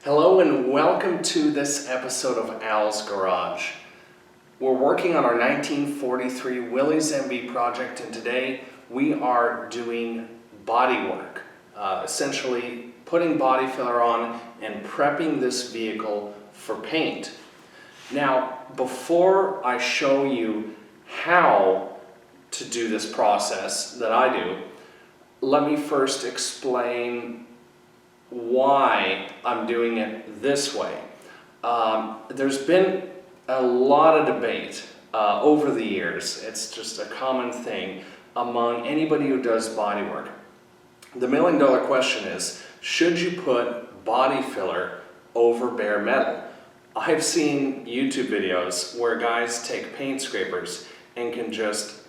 Hello and welcome to this episode of Al's Garage. We're working on our 1943 Willys MB project, and today we are doing bodywork, essentially putting body filler on and prepping this vehicle for paint. Now, before I show you how to do this process that I do, let me first explain why I'm doing it this way. There's been a lot of debate over the years. It's just a common thing among anybody who does bodywork. The million-dollar question is, should you put body filler over bare metal? I've seen YouTube videos where guys take paint scrapers and can just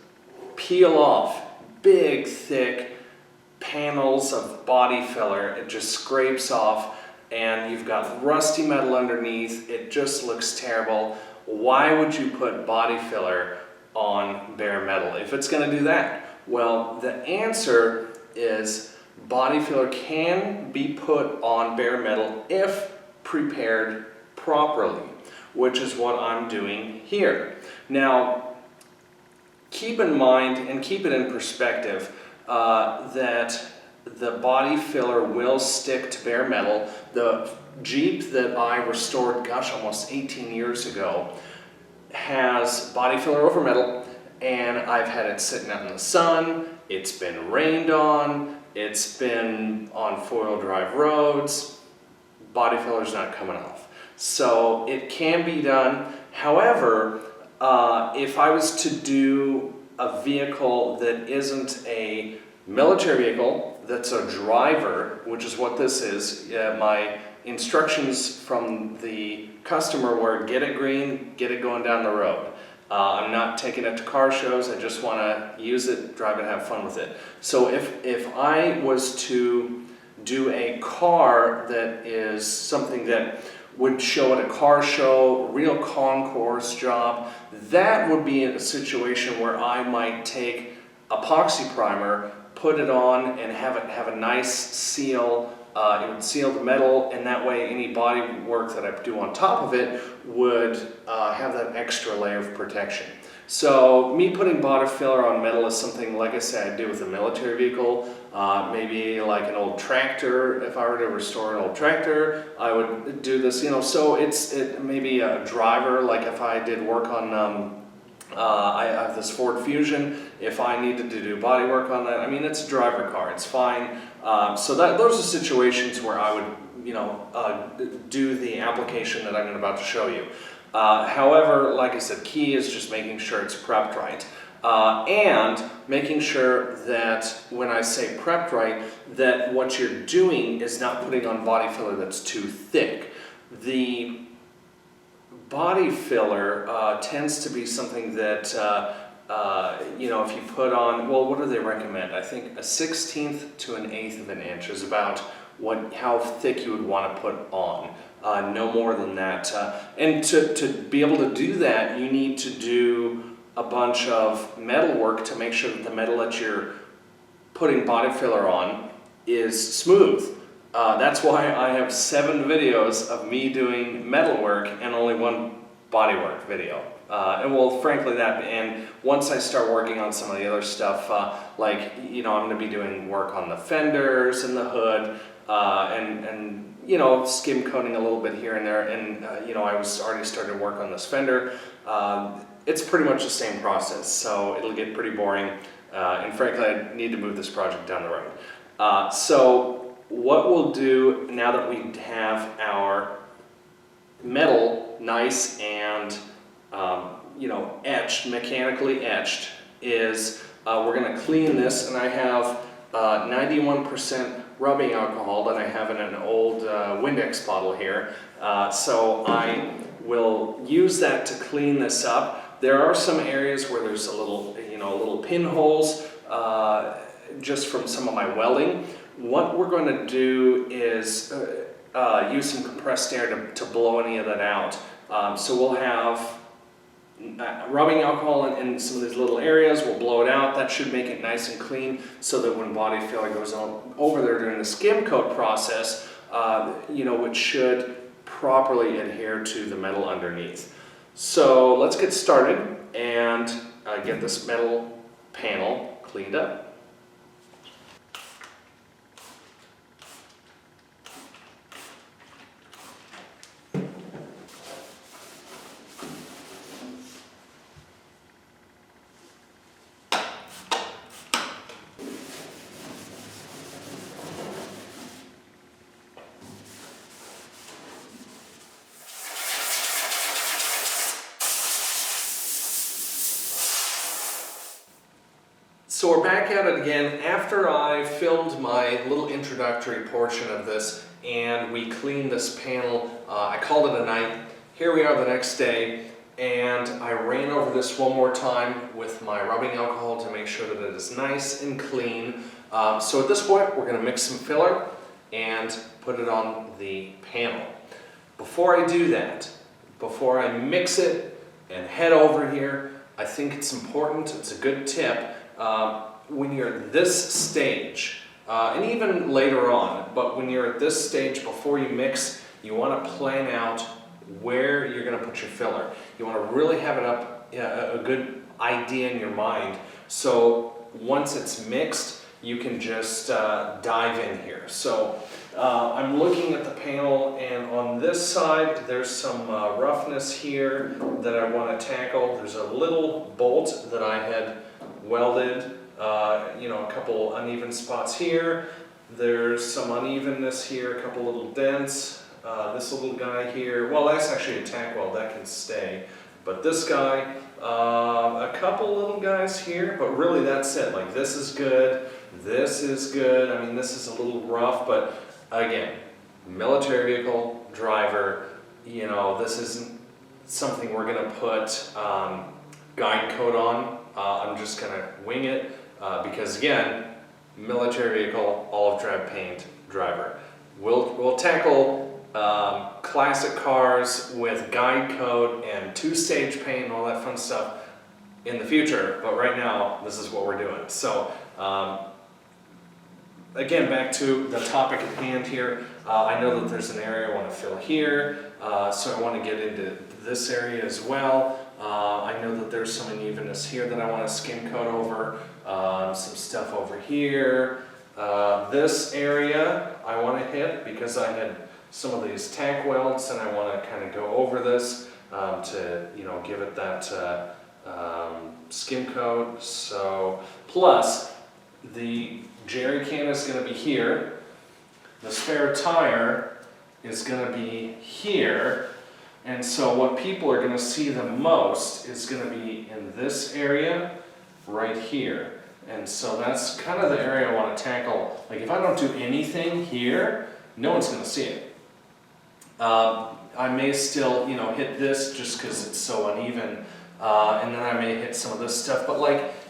peel off big, thick panels of body filler. It just scrapes off and you've got rusty metal underneath. It just looks terrible. Why would you put body filler on bare metal if it's going to do that? Well, the answer is body filler can be put on bare metal if prepared properly, which is what I'm doing here. Now, keep in mind and keep it in perspective that the body filler will stick to bare metal. The Jeep that I restored, almost 18 years ago, has body filler over metal, and I've had it sitting out in the sun, it's been rained on, it's been on four-wheel drive roads. Body filler's not coming off. So it can be done. However, if I was to do a vehicle that isn't a military vehicle, that's a driver, which is what this is. My instructions from the customer were get it green, get it going down the road. I'm not taking it to car shows, I just want to use it, drive it, have fun with it. So if I was to do a car that is something that would show at a car show, real concourse job, that would be a situation where I might take epoxy primer, put it on, and have it have a nice seal. It would seal the metal, and that way any body work that I do on top of it would have that extra layer of protection. So me putting body filler on metal is something, like I said, I do with a military vehicle, maybe like an old tractor. If I were to restore an old tractor, I would do this, so it maybe a driver, like if I did work on, I have this Ford Fusion, if I needed to do body work on that, it's a driver car, it's fine. So those are situations where I would, do the application that I'm about to show you. However, like I said, key is just making sure it's prepped right. And making sure that when I say prepped right, that what you're doing is not putting on body filler that's too thick. The body filler tends to be something that, if you put on, well, what do they recommend? I think a 1/16 to an 1/8 of an inch is about how thick you would want to put on. No more than that. And to be able to do that, you need to do a bunch of metal work to make sure that the metal that you're putting body filler on is smooth. That's why I have 7 videos of me doing metal work and only 1 bodywork video. And once I start working on some of the other stuff, I'm going to be doing work on the fenders and the hood, and skim coating a little bit here and there, and I was already started work on this fender. It's pretty much the same process, so it'll get pretty boring, and frankly I need to move this project down the road. So what we'll do now that we have our metal nice and etched, mechanically etched, is we're going to clean this, and I have 91% rubbing alcohol that I have in an old Windex bottle here. So I will use that to clean this up. There are some areas where there's a little pinholes just from some of my welding. What we're going to do is use some compressed air to blow any of that out. So we'll have rubbing alcohol in some of these little areas. We'll blow it out. That should make it nice and clean so that when body filler goes on over there during the skim coat process, which should properly adhere to the metal underneath. So let's get started and get this metal panel cleaned up. So we're back at it again after I filmed my little introductory portion of this and we cleaned this panel. I called it a night. Here we are the next day, and I ran over this one more time with my rubbing alcohol to make sure that it is nice and clean. So at this point we're going to mix some filler and put it on the panel. Before I do that, before I mix it and head over here, I think it's important, it's a good tip, when you're at this stage, and even later on, but when you're at this stage before you mix, you want to plan out where you're going to put your filler. You want to really have it up, a good idea in your mind, so once it's mixed, you can just dive in here. So I'm looking at the panel, and on this side there's some roughness here that I want to tackle. There's a little bolt that I had welded, a couple uneven spots here. There's some unevenness here, a couple little dents. This little guy here, well, that's actually a tack weld, that can stay. But this guy, a couple little guys here, but really that's it. Like, this is good, this is good. I mean, this is a little rough, but again, military vehicle driver, this isn't something we're gonna put guide coat on. I'm just gonna wing it because again, military vehicle, olive drab paint driver. We'll tackle classic cars with guide coat and two-stage paint and all that fun stuff in the future, but right now this is what we're doing. So again, back to the topic at hand here. I know that there's an area I want to fill here, so I want to get into this area as well. I know that there's some unevenness here that I want to skim coat over, some stuff over here. This area I want to hit because I had some of these tack welds and I want to kind of go over this to give it that skim coat. So plus the jerry can is going to be here, the spare tire is going to be here, and so what people are going to see the most is going to be in this area right here. And so that's kind of the area I want to tackle. Like, if I don't do anything here, no one's going to see it. I may still, hit this just because it's so uneven, and then I may hit some of this stuff, but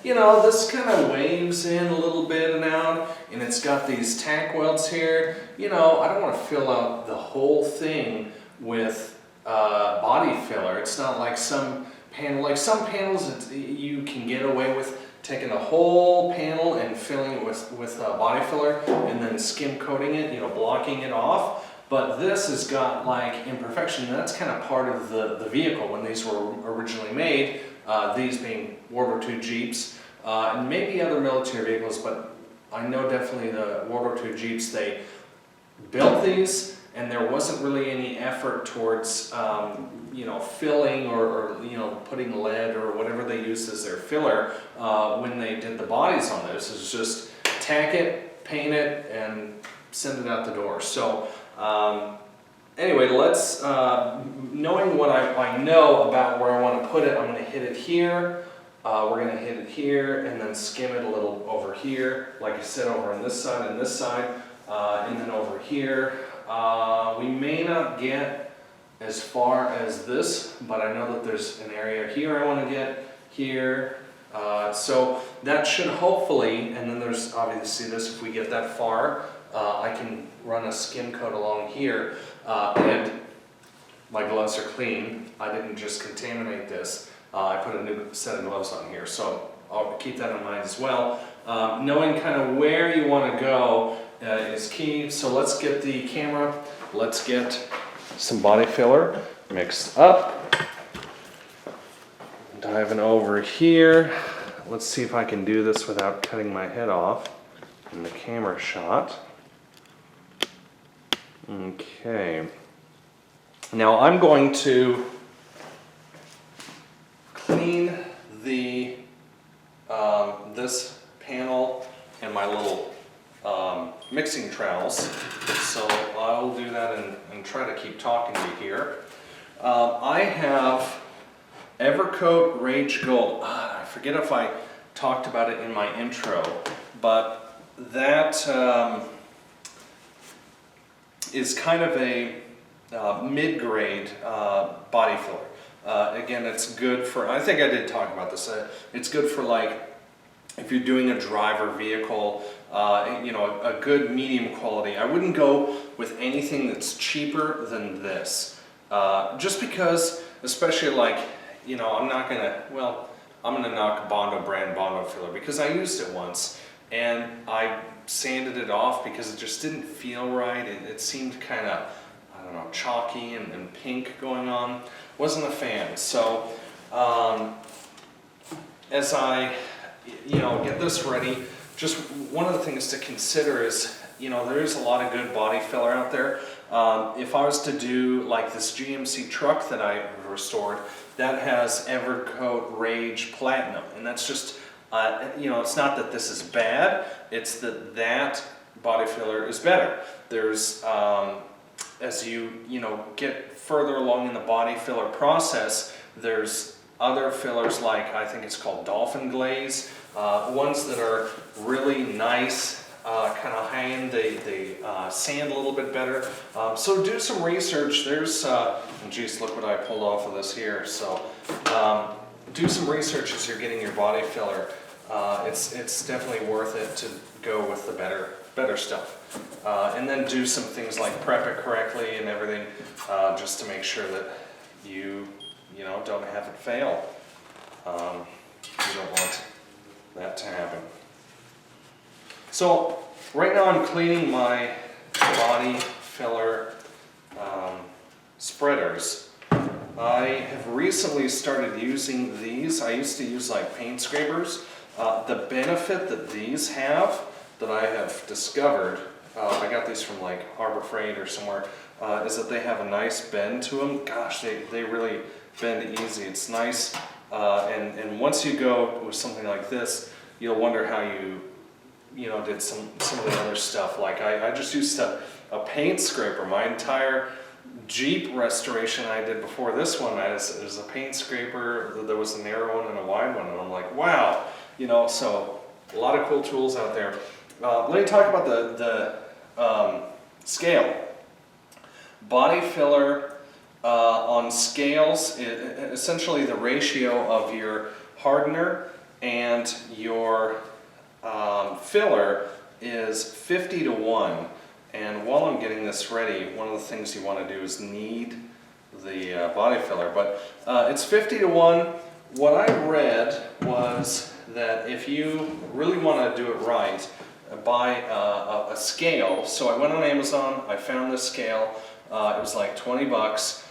this kind of waves in a little bit and out, and it's got these tack welds here. I don't want to fill out the whole thing with body filler. It's not like some panels you can get away with taking a whole panel and filling it with body filler and then skim coating it, blocking it off. But this has got like imperfection, and that's kind of part of the vehicle when these were originally made, these being World War II Jeeps, and maybe other military vehicles, but I know definitely the World War II Jeeps, they built these and there wasn't really any effort towards filling or putting lead or whatever they used as their filler when they did the bodies on this. It's just tack it, paint it, and send it out the door. So anyway, let's, knowing what I know about where I want to put it, I'm going to hit it here, we're going to hit it here, and then skim it a little over here, like I said, over on this side and this side, and then over here. We may not get as far as this, but I know that there's an area here I want to get, here. So that should hopefully, and then there's obviously this, if we get that far, I can run a skim coat along here, and my gloves are clean. I didn't just contaminate this. I put a new set of gloves on here, so I'll keep that in mind as well. Knowing kind of where you want to go, is key. So let's get the camera, let's get some body filler mixed up. Diving over here. Let's see if I can do this without cutting my head off in the camera shot. Okay. Now I'm going to clean the this panel and my little mixing trowels. So I'll do that and try to keep talking to you here. I have Evercoat Rage Gold. I forget if I talked about it in my intro, but that is kind of a mid-grade body filler. Again, it's good for, I think I did talk about this, it's good for like if you're doing a driver vehicle, you know, a good medium quality. I wouldn't go with anything that's cheaper than this. Just because, especially like, you know, I'm gonna knock Bondo brand Bondo filler because I used it once and I sanded it off because it just didn't feel right. It seemed kind of, I don't know, chalky and pink going on. Wasn't a fan. So as I, you know, get this ready, just one of the things to consider is, you know, there is a lot of good body filler out there. If I was to do like this GMC truck that I restored, that has Evercoat Rage Platinum, and that's just, you know, it's not that this is bad, it's that that body filler is better. There's, as you know, get further along in the body filler process, there's other fillers like, I think it's called Dolphin Glaze, ones that are really nice, kind of high-end, they sand a little bit better. So do some research. There's, geez, look what I pulled off of this here. So do some research as you're getting your body filler. It's definitely worth it to go with the better stuff. And then do some things like prep it correctly and everything, just to make sure that you know, don't have it fail. You don't want that to happen. So right now I'm cleaning my body filler spreaders. I have recently started using these. I used to use like paint scrapers. The benefit that these have, that I have discovered, I got these from like Harbor Freight or somewhere, is that they have a nice bend to them. Gosh, they really bend easy. It's nice. And once you go with something like this, you'll wonder how you know, did some of the other stuff. Like I just used a paint scraper. My entire Jeep restoration I did before this one, it was a paint scraper. There was a narrow one and a wide one, and I'm like, wow, you know. So a lot of cool tools out there. Let me talk about the scale. Body filler on scales, essentially the ratio of your hardener and your filler is 50 to 1. And while I'm getting this ready, one of the things you want to do is knead the body filler. But it's 50 to 1. What I read was that if you really want to do it right, buy a scale. So I went on Amazon, I found this scale. It was like 20 bucks.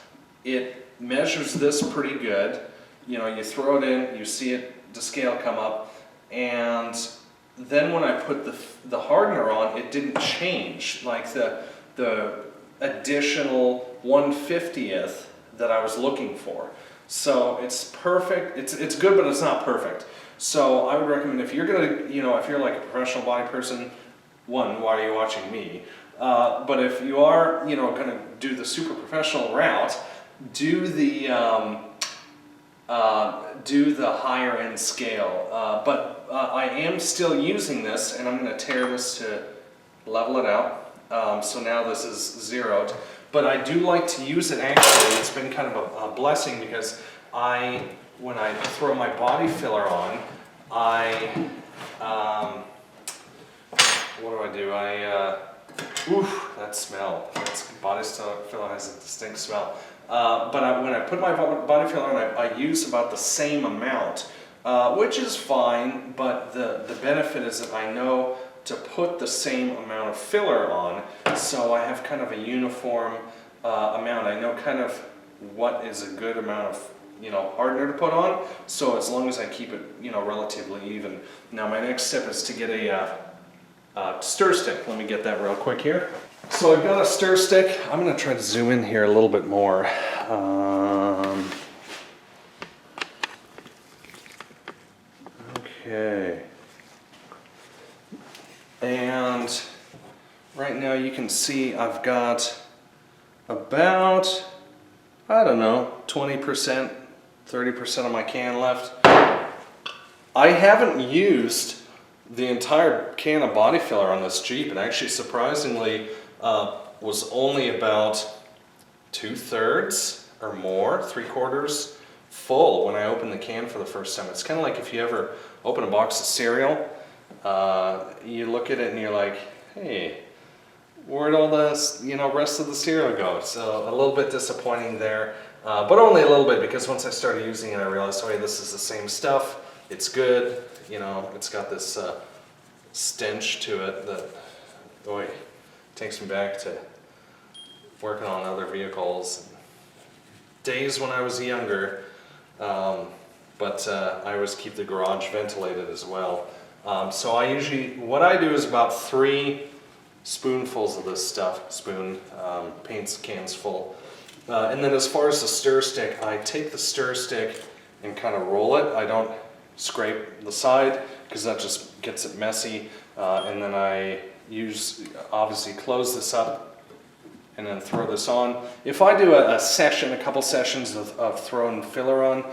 It measures this pretty good. You know, you throw it in, you see it, the scale come up, and then when I put the hardener on, it didn't change, like the additional 1/50th that I was looking for. So it's perfect. It's good, but it's not perfect. So I would recommend, if you're gonna, you know, if you're like a professional body person, one, why are you watching me? But if you are, you know, gonna do the super professional route, do the higher end scale. But I am still using this, and I'm going to tear this to level it out. So now this is zeroed. But I do like to use it actually. It's been kind of a blessing because when I throw my body filler on, what do? Oof, that smell. Body filler has a distinct smell. But when I put my body filler on, I use about the same amount, which is fine, but the benefit is that I know to put the same amount of filler on, so I have kind of a uniform amount. I know kind of what is a good amount of, you know, hardener to put on, so as long as I keep it, you know, relatively even. Now my next step is to get a stir stick. Let me get that real quick here. So I've got a stir stick. I'm going to try to zoom in here a little bit more. Okay. And right now you can see I've got about, I don't know, 20%, 30% of my can left. I haven't used the entire can of body filler on this Jeep. It actually surprisingly was only about 2/3 or more, 3/4 full when I opened the can for the first time. It's kind of like if you ever open a box of cereal, you look at it and you're like, hey, where'd all the, you know, rest of the cereal go? So a little bit disappointing there, but only a little bit, because once I started using it I realized, oh, hey, this is the same stuff. It's good, you know, it's got this stench to it that, boy, takes me back to working on other vehicles. Days when I was younger, but I always keep the garage ventilated as well. So I usually, what I do is about 3 spoonfuls of this stuff, paint cans full. And then as far as the stir stick, I take the stir stick and kind of roll it. I don't scrape the side because that just gets it messy. And then I obviously close this up and then throw this on. If I do a couple sessions of throwing filler on,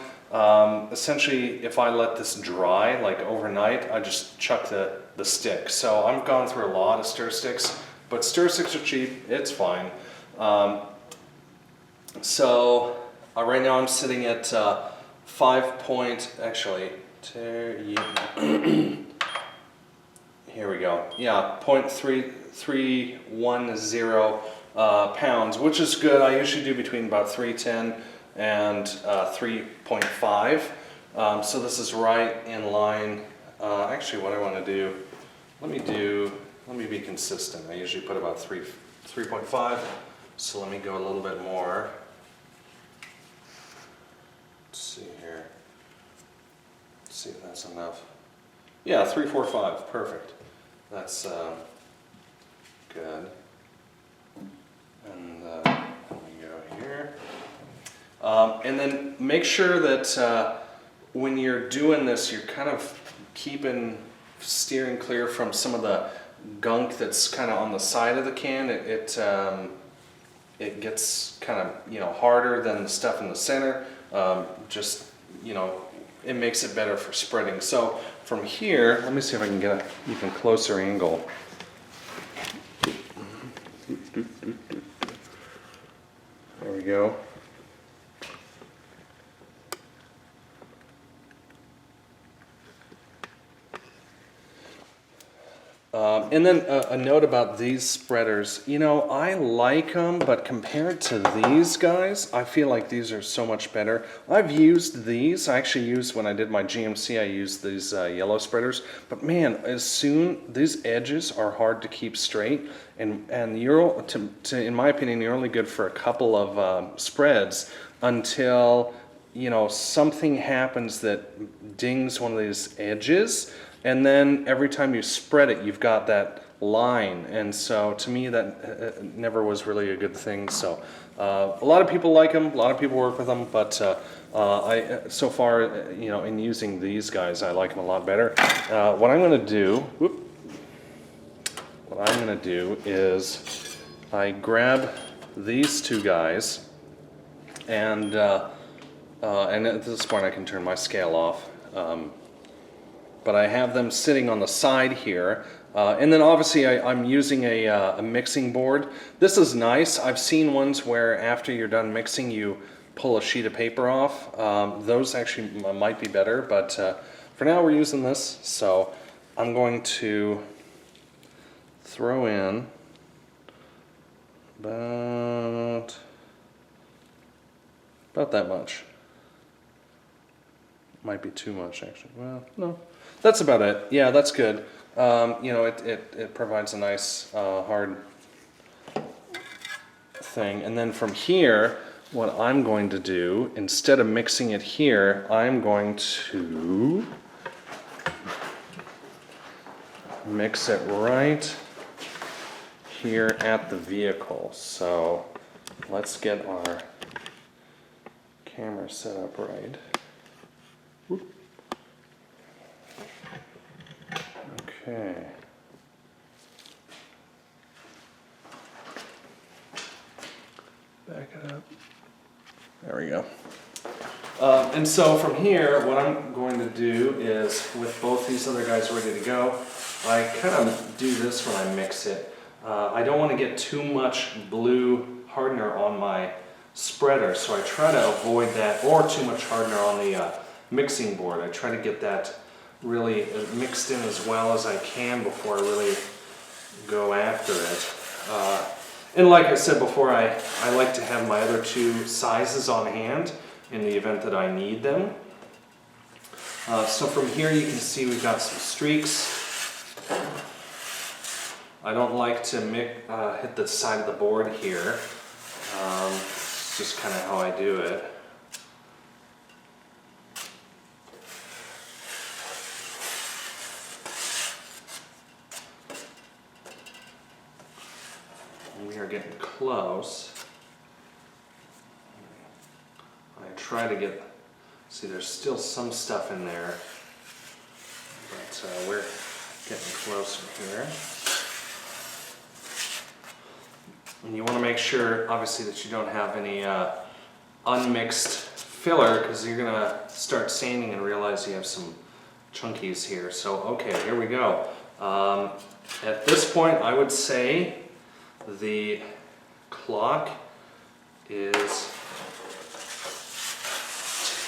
essentially if I let this dry like overnight, I just chuck the stick. So I've gone through a lot of stir sticks, but stir sticks are cheap, it's fine. So right now I'm sitting at 0.310 pounds, which is good. I usually do between about 310 and 3.5. So this is right in line. Actually, what I want to do, let me be consistent. I usually put about 3.5. So let me go a little bit more. Let's see here. Let's see if that's enough. Yeah, 3.45, perfect. That's good. And let me go here. And then make sure that when you're doing this, you're kind of steering clear from some of the gunk that's kind of on the side of the can. It gets kind of, you know, harder than the stuff in the center. Just, you know, it makes it better for spreading. So from here, let me see if I can get an even closer angle. There we go. And then a note about these spreaders. You know, I like them, but compared to these guys, I feel like these are so much better. I've used these. I actually used, when I did my GMC, I used these yellow spreaders. But man, these edges are hard to keep straight. And in my opinion, you're only good for a couple of spreads until, you know, something happens that dings one of these edges. And then every time you spread it, you've got that line. And so to me, that never was really a good thing. So a lot of people like them, a lot of people work with them, but so far, you know, in using these guys, I like them a lot better. What I'm going to do is I grab these two guys, and at this point I can turn my scale off. But I have them sitting on the side here. And then obviously I'm using a mixing board. This is nice. I've seen ones where after you're done mixing, you pull a sheet of paper off. Those actually might be better, but for now we're using this. So I'm going to throw in about that much. Might be too much, actually. Well, no. That's about it. Yeah, that's good. You know, it provides a nice hard thing. And then from here, what I'm going to do, instead of mixing it here, I'm going to mix it right here at the vehicle. So let's get our camera set up right. Whoop. Okay. Back it up. There we go. And so from here, what I'm going to do is, with both these other guys ready to go, I kind of do this when I mix it. I don't want to get too much blue hardener on my spreader, so I try to avoid that, or too much hardener on the mixing board. I try to get that really mixed in as well as I can before I really go after it. And like I said before, I like to have my other two sizes on hand in the event that I need them. So from here you can see we've got some streaks. I don't like to hit the side of the board here. It's just kind of how I do it. We are getting close. I try to get, see there's still some stuff in there, but we're getting closer here. And you want to make sure, obviously, that you don't have any unmixed filler, because you're going to start sanding and realize you have some chunkies here. So, okay, here we go. At this point, I would say the clock is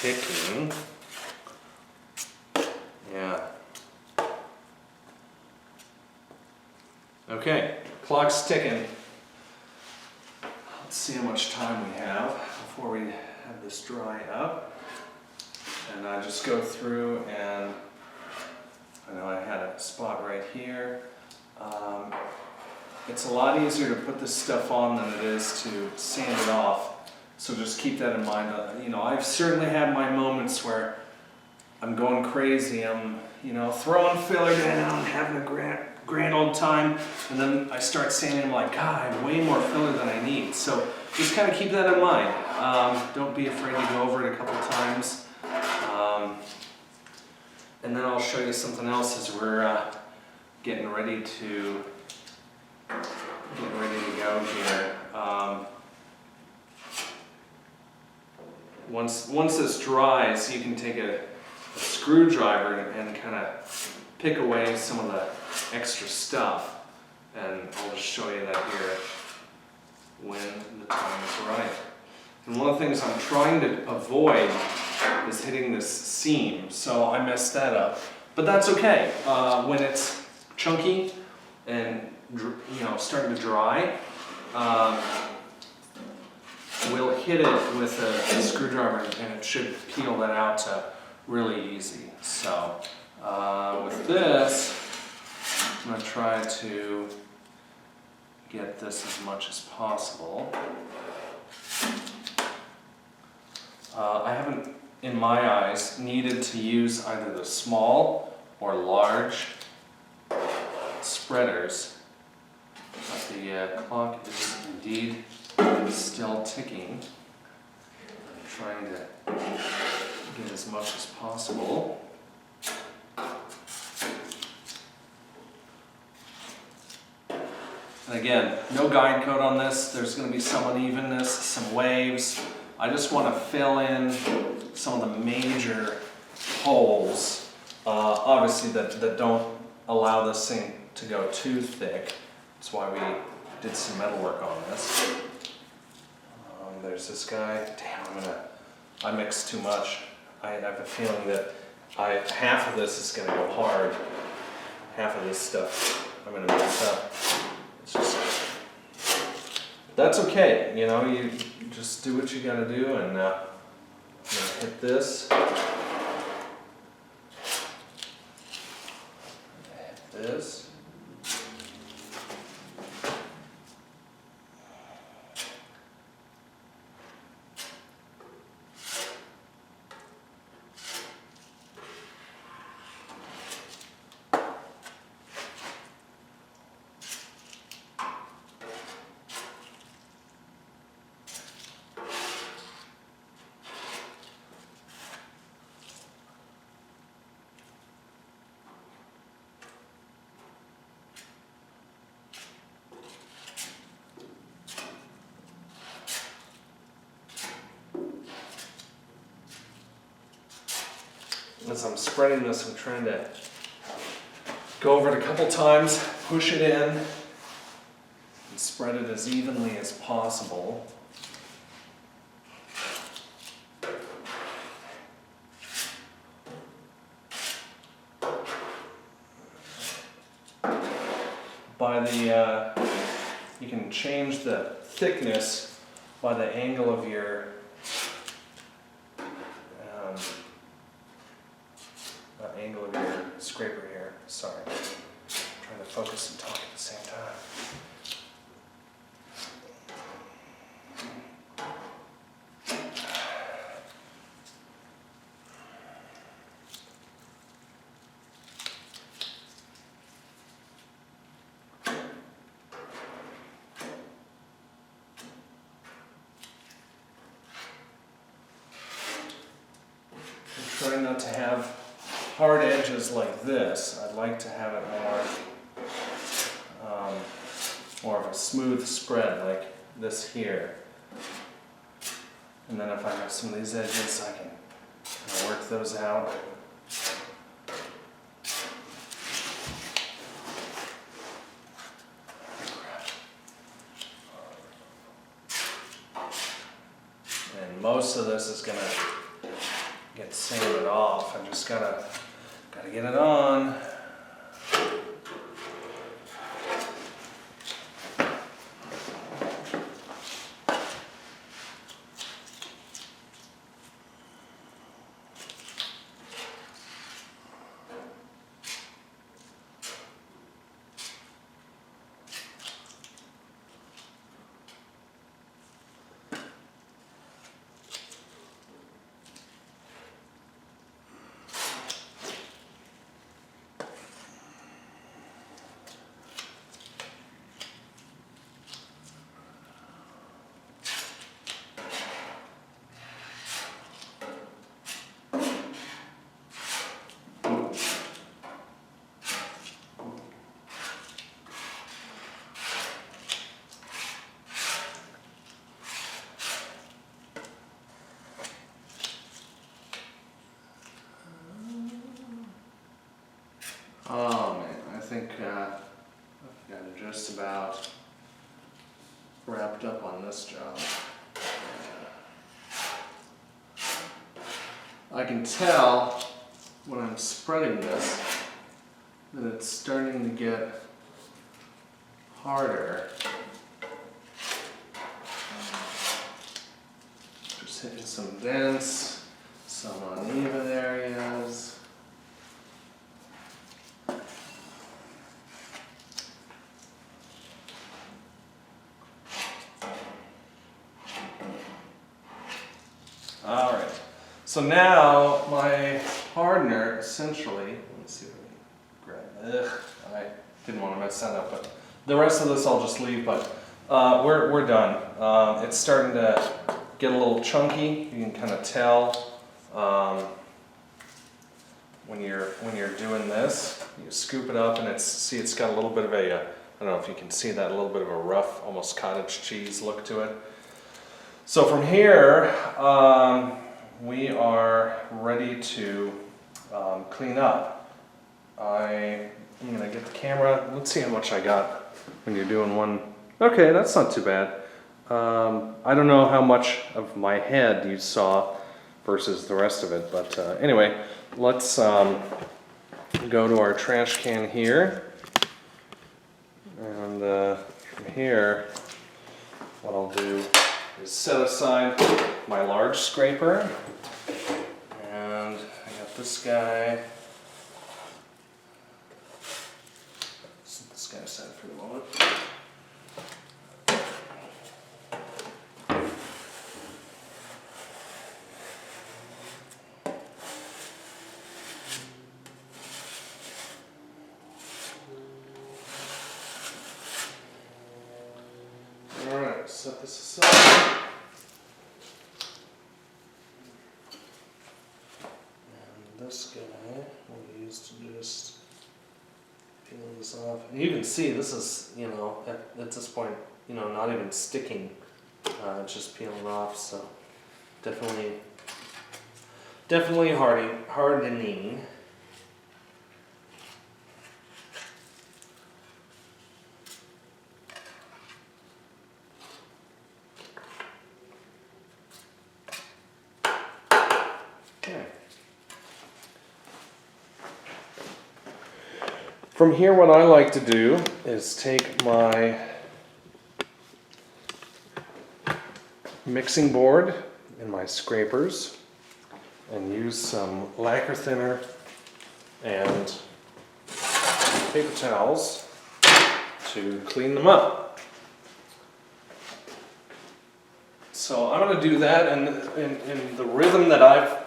ticking. Yeah. Okay, clock's ticking. Let's see how much time we have before we have this dry up. And I just go through, and I know I had a spot right here. It's a lot easier to put this stuff on than it is to sand it off. So just keep that in mind. You know, I've certainly had my moments where I'm going crazy. I'm, you know, throwing filler down, having a grand old time, and then I start sanding. I'm like, God, I have way more filler than I need. So just kind of keep that in mind. Don't be afraid to go over it a couple times. And then I'll show you something else as we're getting ready to go here. Once this dries, you can take a screwdriver and kind of pick away some of the extra stuff, and I'll just show you that here when the time is right. And one of the things I'm trying to avoid is hitting this seam, so I messed that up. But that's okay. When it's chunky and starting to dry, we'll hit it with a screwdriver, and it should peel that out really easy. So with this, I'm going to try to get this as much as possible. I haven't, in my eyes, needed to use either the small or large spreaders, but the clock is indeed still ticking. I'm trying to get as much as possible. And again, no guide code on this. There's going to be some unevenness, some waves. I just want to fill in some of the major holes, obviously that don't allow this thing to go too thick. That's why we did some metal work on this. There's this guy. Damn, I mixed too much. I have a feeling that half of this is going to go hard. Half of this stuff I'm going to mix up. It's just, that's okay. You know, you just do what you got to do, and I'm going to hit this. this. As I'm spreading this, I'm trying to go over it a couple times, push it in, and spread it as evenly as possible. You can change the thickness by the angle of your scraper here. Sorry, I'm trying to focus and talk at the same time. I'm trying not to have hard edges like this. I'd like to have it more of a smooth spread like this here. And then if I have some of these edges, I can kind of work those out. And most of this is going to get sanded off. I just gotta get it on. Oh man, I think I've got just about wrapped up on this job. I can tell when I'm spreading this that it's starting to get harder. Just hitting some dents, some uneven areas. All right, so now my hardener essentially, let's see if I can grab, I didn't want to mess that up, but the rest of this I'll just leave, but we're done. It's starting to get a little chunky. You can kind of tell when you're doing this. You scoop it up and it's got a little bit of a, I don't know if you can see that, a little bit of a rough, almost cottage cheese look to it. So from here, we are ready to clean up. I'm going to get the camera. Let's see how much I got when you're doing one. Okay, that's not too bad. I don't know how much of my head you saw versus the rest of it, but anyway, let's go to our trash can here. And from here, what I'll do is set aside my large scraper, and I got this guy. set this aside. And this guy we'll use to just peel this off. And you can see this is, you know, at this point, you know, not even sticking, just peeling off. So definitely hardening. Okay. From here, what I like to do is take my mixing board and my scrapers and use some lacquer thinner and paper towels to clean them up. So I'm going to do that in the rhythm that I've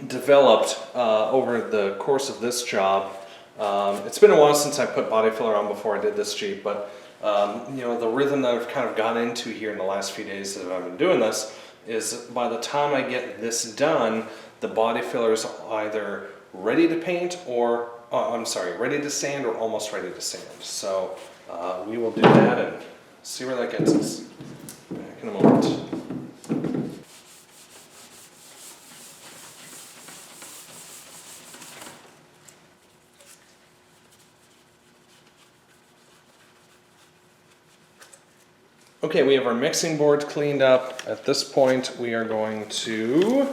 developed over the course of this job. It's been a while since I put body filler on before I did this Jeep, but you know, the rhythm that I've kind of got into here in the last few days that I've been doing this is by the time I get this done, the body filler is either ready to paint or, ready to sand or almost ready to sand. So we will do that and see where that gets us. Back in a moment. Okay, we have our mixing board cleaned up. At this point, we are going to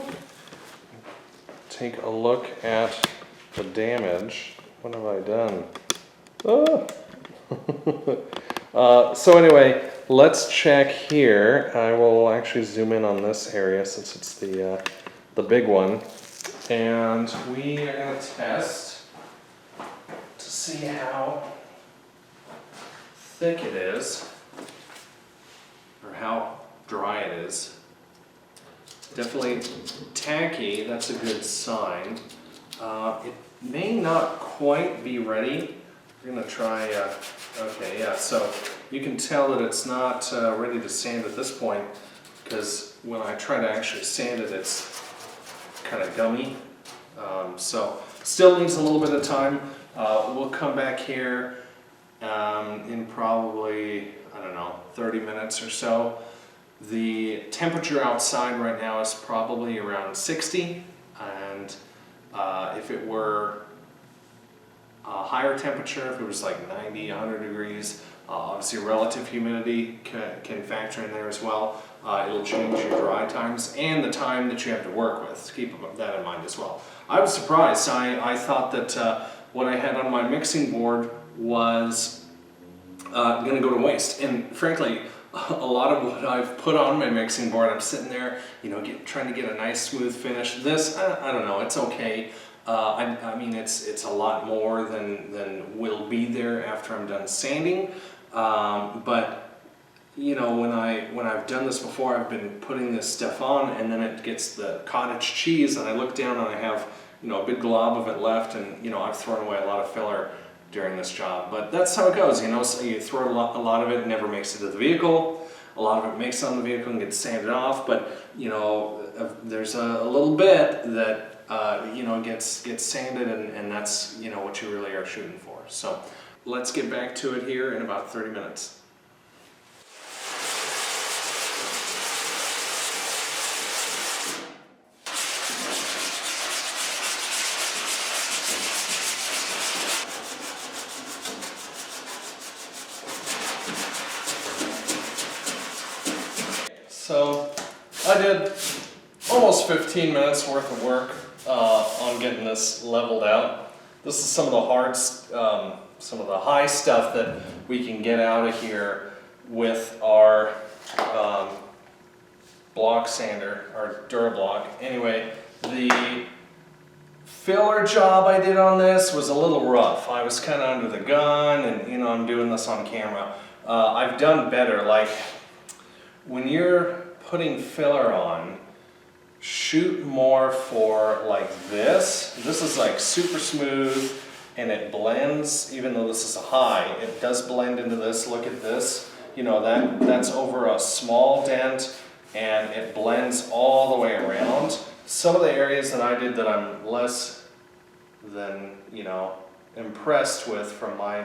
take a look at the damage. What have I done? So anyway, let's check here. I will actually zoom in on this area since it's the big one. And we are going to test to see how thick it is, or how dry it is. Definitely tacky, that's a good sign. It may not quite be ready. We're gonna try, okay, yeah, so you can tell that it's not ready to sand at this point, because when I try to actually sand it, it's kind of gummy. So still needs a little bit of time. We'll come back here in probably, I don't know, 30 minutes or so. The temperature outside right now is probably around 60, and if it were a higher temperature, if it was like 90, 100 degrees, obviously relative humidity can factor in there as well. It'll change your dry times and the time that you have to work with. So keep that in mind as well. I was surprised. I thought that what I had on my mixing board was going to go to waste, and frankly a lot of what I've put on my mixing board, I'm sitting there, you know, trying to get a nice smooth finish. This, I don't know, it's okay. I mean, it's a lot more than will be there after I'm done sanding. But you know, when I've done this before, I've been putting this stuff on, and then it gets the cottage cheese, and I look down and I have, you know, a big glob of it left, and you know, I've thrown away a lot of filler during this job. But that's how it goes, you know. So you throw a lot of it, never makes it to the vehicle. A lot of it makes it on the vehicle and gets sanded off. But you know, there's a little bit that you know, gets sanded, and that's, you know, what you really are shooting for. So let's get back to it here in about 30 minutes. So I did almost 15 minutes worth of work on getting this leveled out. This is some of the high stuff that we can get out of here with our block sander, our Durablock. Anyway, the filler job I did on this was a little rough. I was kind of under the gun, and you know, I'm doing this on camera. I've done better. Like, when you're putting filler on, shoot more for like this. This is like super smooth, and it blends. Even though this is a high, it does blend into this. Look at this. you know, that's over a small dent and it blends all the way around. Some of the areas that I did that I'm less than, you know, impressed with from my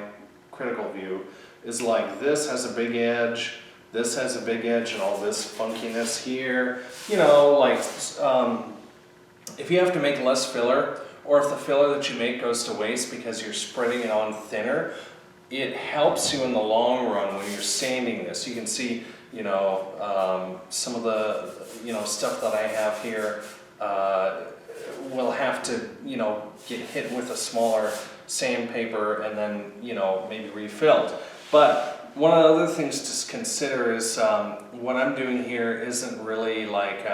critical view is like this has a big edge, this has a big edge, and all this funkiness here. You know, like if you have to make less filler, or if the filler that you make goes to waste because you're spreading it on thinner, it helps you in the long run when you're sanding this. You can see, you know, some of the, you know, stuff that I have here will have to, you know, get hit with a smaller sandpaper and then, you know, maybe refilled. But one of the other things to consider is what I'm doing here isn't really like,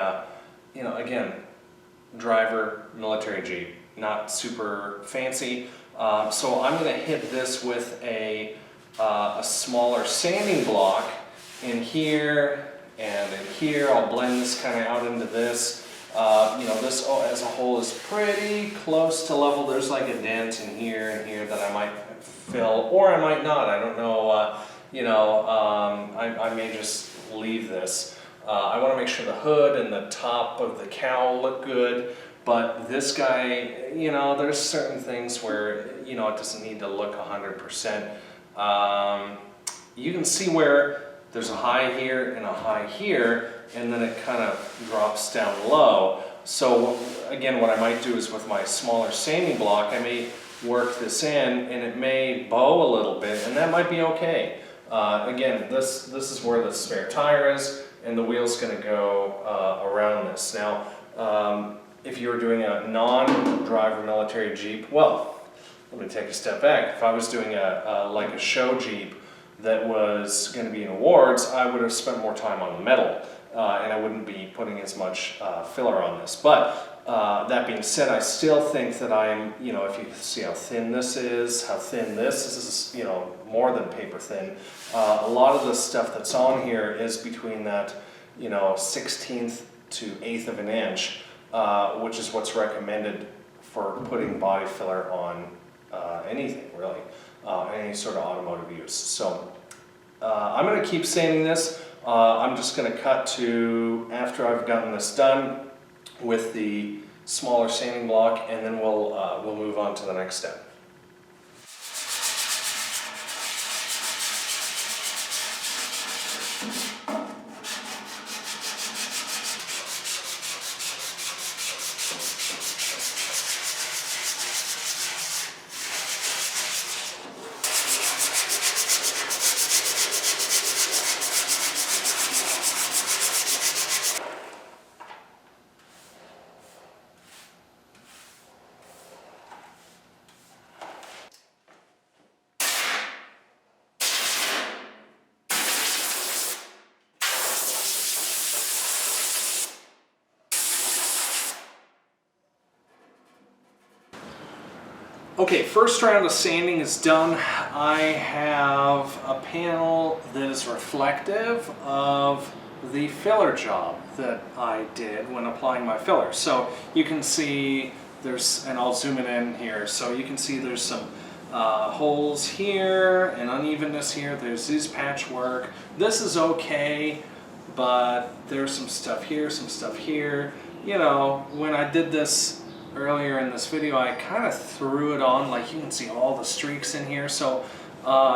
you know, again, driver, military Jeep, not super fancy. So I'm going to hit this with a smaller sanding block in here and in here. I'll blend this kind of out into this. You know, this as a whole is pretty close to level. There's like a dent in here and here that I might fill, or I might not. I don't know. You know, I may just leave this. I want to make sure the hood and the top of the cowl look good. But this guy, you know, there's certain things where, you know, it doesn't need to look 100%. You can see where there's a high here and a high here, and then it kind of drops down low. So again, what I might do is with my smaller sanding block, I may work this in and it may bow a little bit, and that might be okay. Again, this is where the spare tire is, and the wheel's going to go around this. Now, if you were doing a non-driver military Jeep, well, let me take a step back. If I was doing like a show Jeep that was going to be in awards, I would have spent more time on the metal, and I wouldn't be putting as much filler on this. But that being said, I still think that I'm, you know, if you see how thin this is, this is, you know, more than paper thin. A lot of the stuff that's on here is between that, you know, 1/16 to 1/8 of an inch. Which is what's recommended for putting body filler on anything really, any sort of automotive use. So I'm going to keep sanding this. I'm just going to cut to after I've gotten this done with the smaller sanding block, and then we'll move on to the next step. Okay, first round of sanding is done. I have a panel that is reflective of the filler job that I did when applying my filler. So you can see there's, and I'll zoom it in here, so you can see there's some holes here and unevenness here. There's this patchwork. This is okay, but there's some stuff here, some stuff here. You know, when I did this earlier in this video, I kind of threw it on, like you can see all the streaks in here. So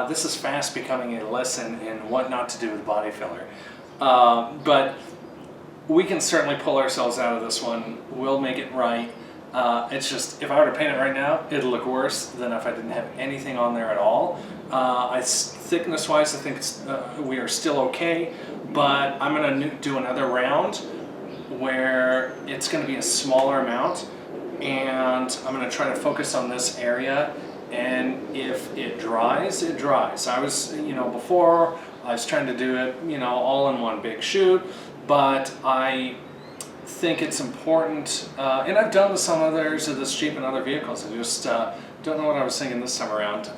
this is fast becoming a lesson in what not to do with body filler. But we can certainly pull ourselves out of this one. We'll make it right. It's just, if I were to paint it right now, it'll look worse than if I didn't have anything on there at all. Thickness wise, I think we are still okay, but I'm going to do another round where it's going to be a smaller amount, and I'm going to try to focus on this area, and if it dries, it dries. I was, you know, before I was trying to do it, you know, all in one big shoot, but I think it's important, and I've done this on others of this Jeep and other vehicles. I just don't know what I was thinking this time around.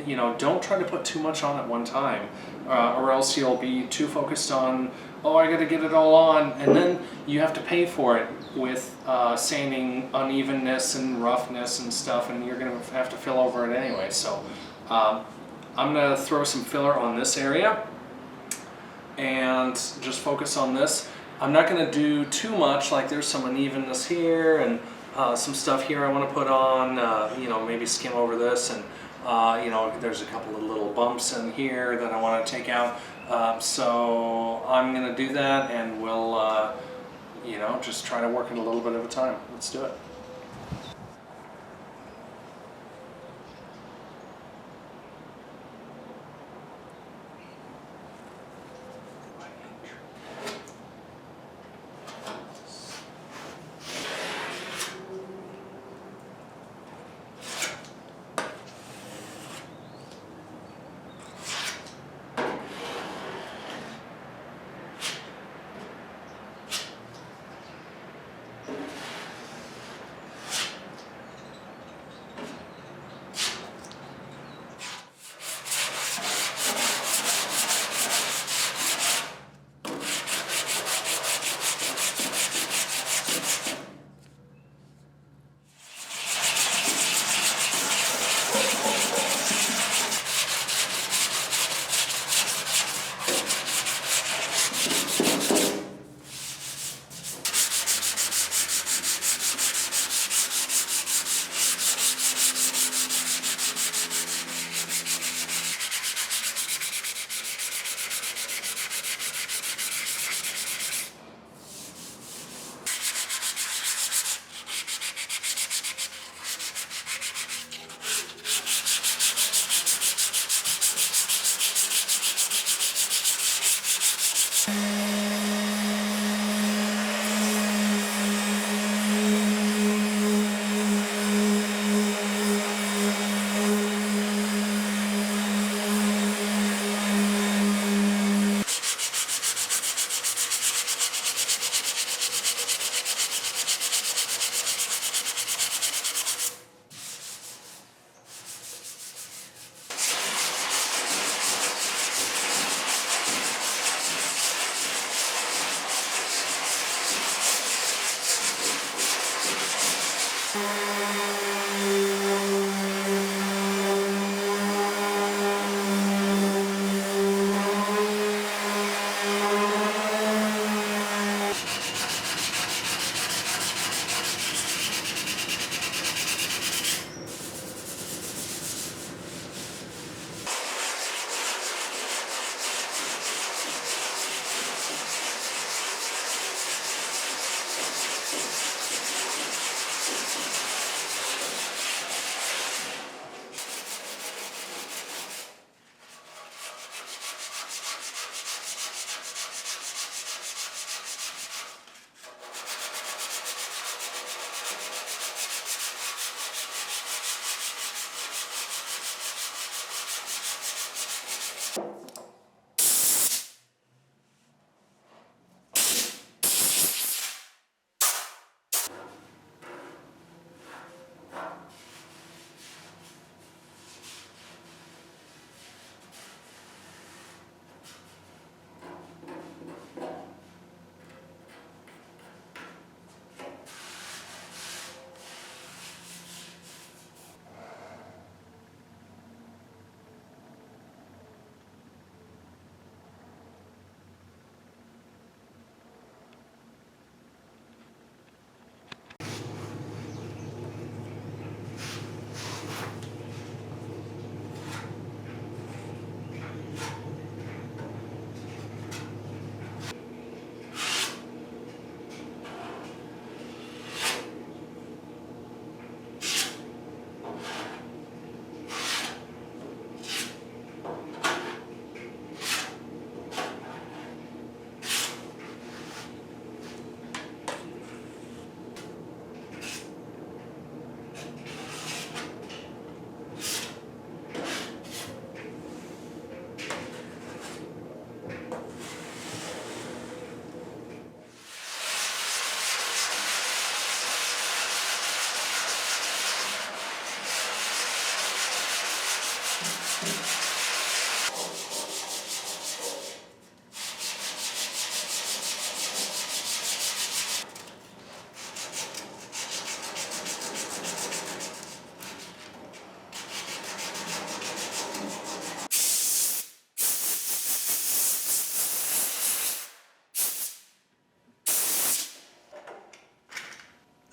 You know, don't try to put too much on at one time, or else you'll be too focused on, oh, I got to get it all on, and then you have to pay for it with sanding unevenness and roughness and stuff, and you're going to have to fill over it anyway. So I'm going to throw some filler on this area, and just focus on this. I'm not going to do too much, like there's some unevenness here and some stuff here I want to put on, you know, maybe skim over this, and you know, there's a couple of little bumps in here that I want to take out. So I'm going to do that, and we'll, you know, just try to work it a little bit at a time. Let's do it.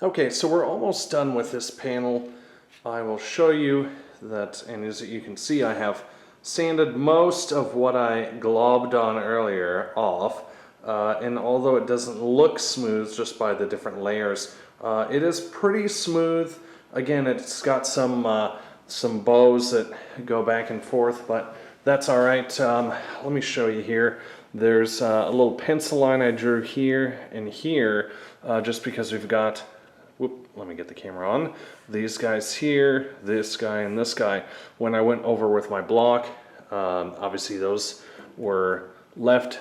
Okay, so we're almost done with this panel. I will show you that, and as you can see, I have sanded most of what I globbed on earlier off. And although it doesn't look smooth just by the different layers, it is pretty smooth. Again, it's got some bows that go back and forth, but that's all right. Let me show you here. There's a little pencil line I drew here and here, just because we've got, let me get the camera on, these guys here, this guy and this guy. When I went over with my block, obviously those were left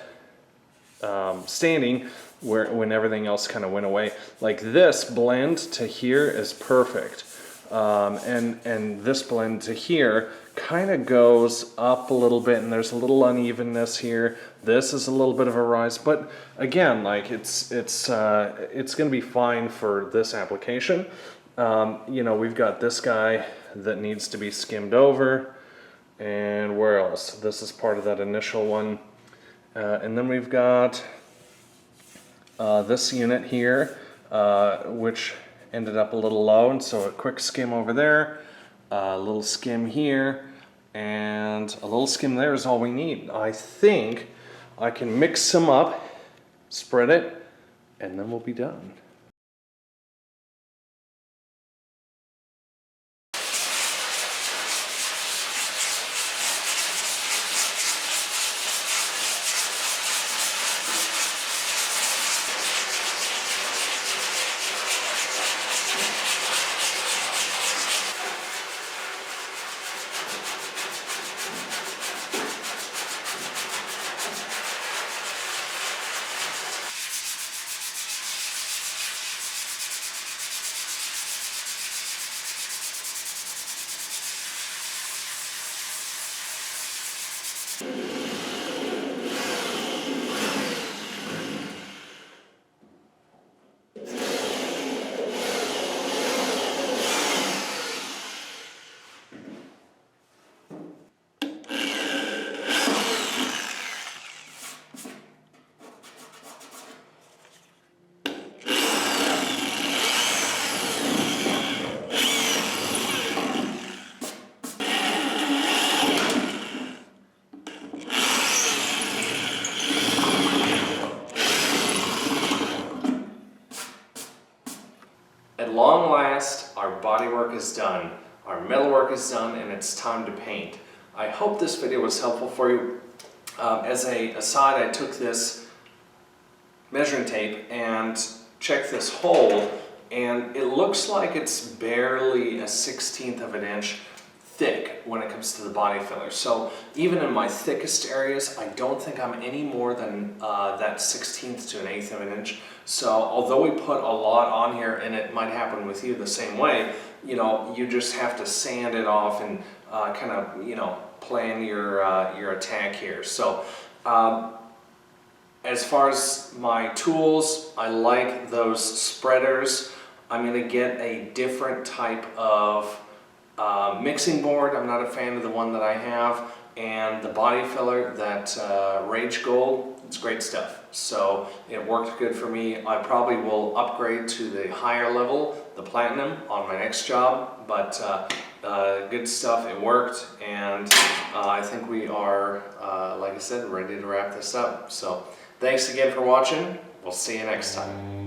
standing when everything else kind of went away. Like this blend to here is perfect. And this blend to here kind of goes up a little bit, and there's a little unevenness here. This is a little bit of a rise, but again, like it's going to be fine for this application. You know, we've got this guy that needs to be skimmed over, and where else? This is part of that initial one, and then we've got this unit here, which ended up a little low, and so a quick skim over there, a little skim here, and a little skim there is all we need. I think I can mix them up, spread it, and then we'll be done. At long last, our bodywork is done, our metalwork is done, and it's time to paint. I hope this video was helpful for you. As an aside, I took this measuring tape and checked this hole, and it looks like it's barely a 1/16 of an inch thick when it comes to the body filler. So even in my thickest areas, I don't think I'm any more than that 1/16 to an 1/8 of an inch. So although we put a lot on here, and it might happen with you the same way, you know, you just have to sand it off and kind of, you know, plan your attack here. So as far as my tools, I like those spreaders. I'm going to get a different type of mixing board. I'm not a fan of the one that I have, and the body filler, that Rage Gold, it's great stuff. So it worked good for me. I probably will upgrade to the higher level, the platinum, on my next job, but good stuff. It worked, and I think we are, like I said, ready to wrap this up. So thanks again for watching. We'll see you next time.